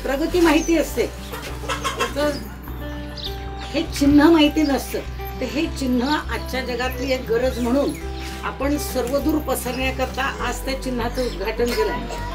प्रगती माहिती असते, हे चिन्ह माहिती नसतं. तर हे चिन्ह आजच्या जगातली एक गरज म्हणून आपण सर्वदूर पसरण्याकरता आज त्या चिन्हाचं उद्घाटन केलं आहे.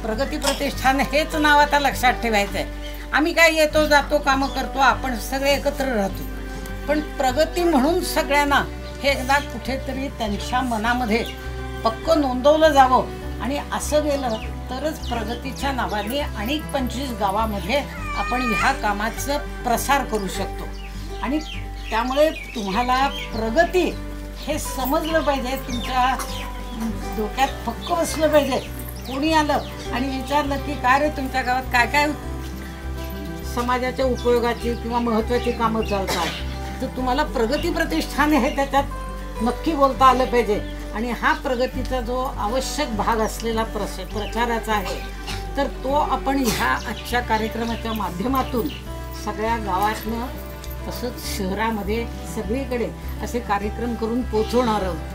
प्रगती प्रतिष्ठान हेच नाव आता लक्षात ठेवायचं आहे. आम्ही काय येतो जातो कामं करतो, आपण सगळे एकत्र राहतो, पण प्रगती म्हणून सगळ्यांना हे एकदा कुठेतरी त्यांच्या मनामध्ये पक्क नोंदवलं जावं. आणि असं गेलं तरच प्रगतीच्या नावाने आणि 25 गावामध्ये आपण ह्या कामाचं प्रसार करू शकतो. आणि त्यामुळे तुम्हाला प्रगती हे समजलं पाहिजे, तुमच्या डोक्यात पक्क बसलं पाहिजे. कोणी आलं आणि विचारलं की काय रे तुमच्या गावात काय काय समाजाच्या उपयोगाची किंवा महत्त्वाची कामं चालतात, तर तुम्हाला प्रगती प्रतिष्ठान हे त्याच्यात नक्की बोलता आलं पाहिजे. आणि हा प्रगतीचा जो आवश्यक भाग असलेला प्रचाराचा आहे, तर तो आपण ह्या आजच्या कार्यक्रमाच्या माध्यमातून सगळ्या गावातनं तसंच शहरामध्ये सगळीकडे असे कार्यक्रम करून पोचवणार आहोत.